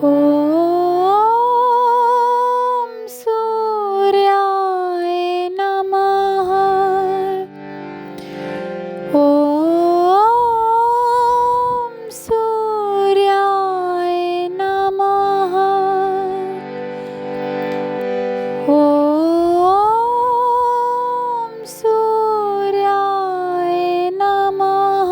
ॐ सूर्याय नमः। ॐ सूर्याय नमः। ॐ सूर्याय नमः।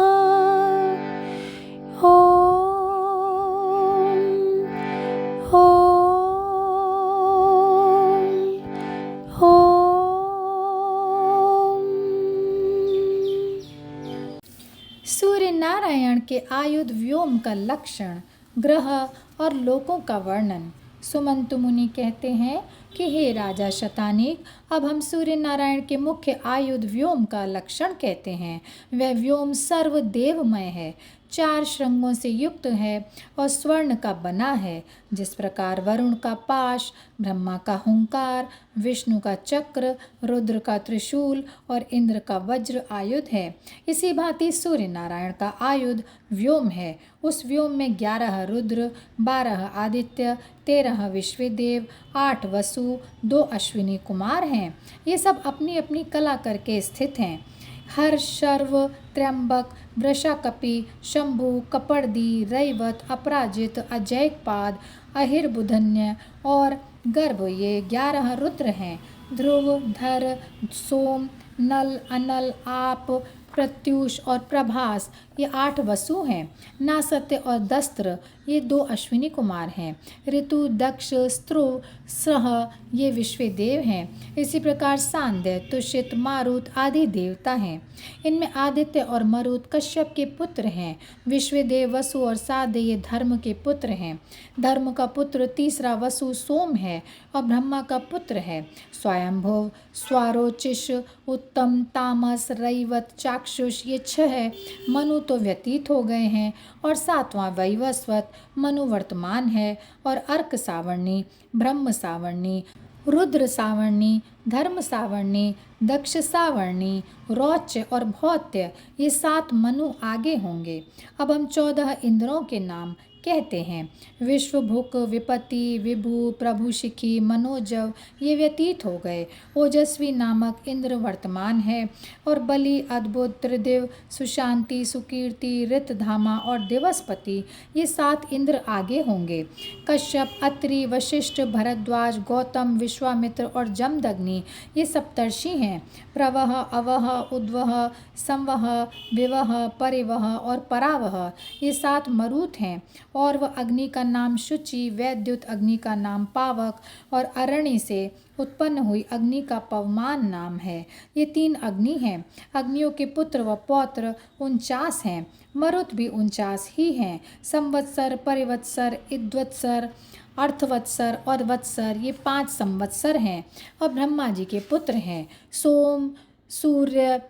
सूर्य नारायण के आयुध व्योम का लक्षण, ग्रह और लोकों का वर्णन। सुमंतु मुनि कहते हैं कि हे राजा शतानीक, अब हम सूर्य नारायण के मुख्य आयुध व्योम का लक्षण कहते हैं। वह व्योम सर्वदेवमय है, 4 श्रृंगों से युक्त है और स्वर्ण का बना है। जिस प्रकार वरुण का पाश, ब्रह्मा का हुंकार, विष्णु का चक्र, रुद्र का त्रिशूल और इंद्र का वज्र आयुध है, इसी भांति सूर्य नारायण का आयुध व्योम है। उस व्योम में 11 रुद्र, 12 आदित्य, 13 विश्वदेव, 8 वसु, 2 अश्विनी कुमार हैं। ये सब अपनी अपनी कला करके स्थित हैं। हर, शर्व, त्र्यंबक, वृषाकपि, शंभु, कपर्दी, रैवत, अपराजित, अजैकपाद, अहिर्बुधन्य और गर्भ, ये 11 रुद्र हैं। ध्रुव, धर, सोम, नल, अनल, आप, प्रत्यूष और प्रभास, ये 8 वसु हैं। नासत्य और दस्त्र, ये 2 अश्विनी कुमार हैं। ऋतु, दक्ष, स्त्रुव, सह, ये विश्वदेव हैं। इसी प्रकार सांध्य, तुषित, मारुत आदि देवता हैं। इनमें आदित्य और मरुत कश्यप के पुत्र हैं। विश्वदेव, वसु और साध्य ये धर्म के पुत्र हैं। धर्म का पुत्र तीसरा वसु सोम है और ब्रह्मा का पुत्र है। स्वयंभुव, स्वारोचिष, उत्तम, तामस, रैवत, चाक्षुष, ये 6 है। मनु तो व्यतीत हो गए हैं और 7वां वैवस्वत, मनु वर्तमान है। और अर्क सावर्णी, ब्रह्म सावर्णी, रुद्र सावर्णी, धर्म सावर्णी, दक्ष सावर्णी, रौच्य और भौत्य, ये 7 मनु आगे होंगे। अब हम 14 इंद्रों के नाम कहते हैं। विश्वभुक, विपति, विभु, प्रभुशिखी, मनोजव, ये व्यतीत हो गए। ओजस्वी नामक इंद्र वर्तमान है और बलि, अद्भुत, त्रिदिव, सुशांति, सुकीर्ति, ऋतधामा और दिवसपति, ये 7 इंद्र आगे होंगे। कश्यप, अत्रि, वशिष्ठ, भरद्वाज, गौतम, विश्वामित्र और जमदग्नि, ये सप्तर्षि हैं। प्रवह, अवह, उद्वह, संवह, विवह, परिवह और परावह, ये 7 मरुत हैं। और वह अग्नि का नाम शुचि, वैद्युत अग्नि का नाम पावक और अरण्य से उत्पन्न हुई अग्नि का पवमान नाम है। ये 3 अग्नि हैं। अग्नियों के पुत्र व पौत्र 49 हैं। मरुत भी 49 ही हैं। संवत्सर, परिवत्सर, इद्वत्सर, अर्थवत्सर और वत्सर, ये 5 संवत्सर हैं और ब्रह्मा जी के पुत्र हैं। सोम, सूर्य,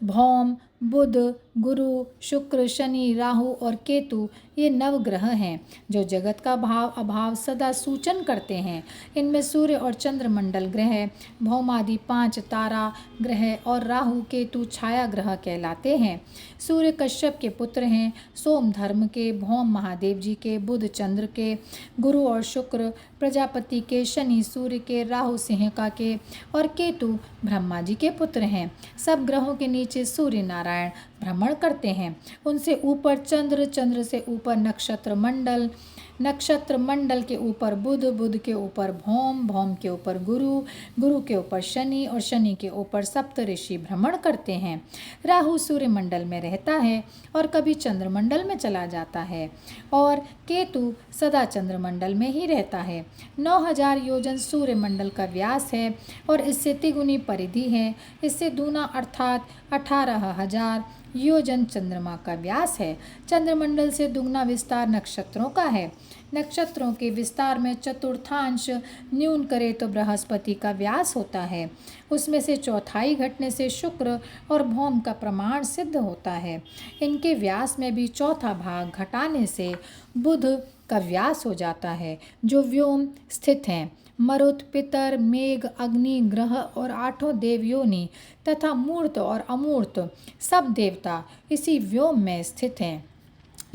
भौम, बुध, गुरु, शुक्र, शनि, राहु और केतु, ये 9 ग्रह हैं जो जगत का भाव अभाव सदा सूचन करते हैं। इनमें सूर्य और चंद्रमंडल ग्रह, भौमादि 5 तारा ग्रह और राहु केतु छाया ग्रह कहलाते हैं। सूर्य कश्यप के पुत्र हैं, सोम धर्म के, भौम महादेव जी के, बुध चंद्र के, गुरु और शुक्र प्रजापति के, शनि सूर्य के, राहु सिंहिका के और केतु ब्रह्मा जी के पुत्र हैं। सब ग्रहों के नीचे सूर्य नारायण भ्रमण करते हैं। उनसे ऊपर चंद्र, चंद्र से ऊपर नक्षत्र मंडल, नक्षत्र मंडल के ऊपर बुध, बुध के ऊपर भौम, भौम के ऊपर गुरु, गुरु के ऊपर शनि और शनि के ऊपर सप्तऋषि भ्रमण करते हैं। राहु सूर्य मंडल में रहता है और कभी चंद्रमंडल में चला जाता है और केतु सदा चंद्रमंडल में ही रहता है। 9000 योजन सूर्य मंडल का व्यास है और इससे तिगुनी परिधि है। इससे दूना अर्थात 18,000 योजन चंद्रमा का व्यास है। चंद्रमंडल से दुगना विस्तार नक्षत्रों का है। नक्षत्रों के विस्तार में चतुर्थांश न्यून करे तो बृहस्पति का व्यास होता है। उसमें से चौथाई घटने से शुक्र और भौम का प्रमाण सिद्ध होता है। इनके व्यास में भी चौथा भाग घटाने से बुध का व्यास हो जाता है, जो व्योम स्थित हैं। मरुत, पितर, मेघ, अग्नि, ग्रह और 8 देवयोनि तथा मूर्त और अमूर्त सब देवता इसी व्योम में स्थित हैं।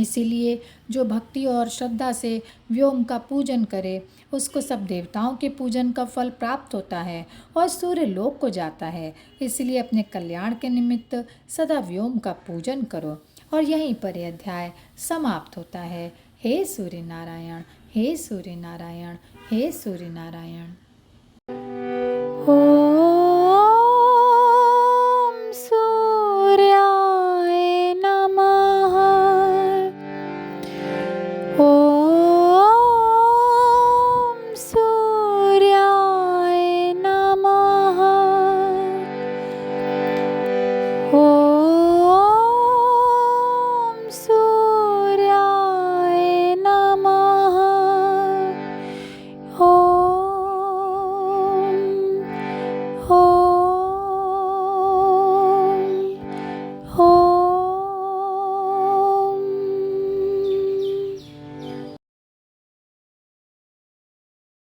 इसीलिए जो भक्ति और श्रद्धा से व्योम का पूजन करे उसको सब देवताओं के पूजन का फल प्राप्त होता है और सूर्य लोक को जाता है। इसलिए अपने कल्याण के निमित्त सदा व्योम का पूजन करो। और यहीं पर यह अध्याय समाप्त होता है। हे सूर्य नारायण, हे सूर्य नारायण, हे सूर्य नारायण।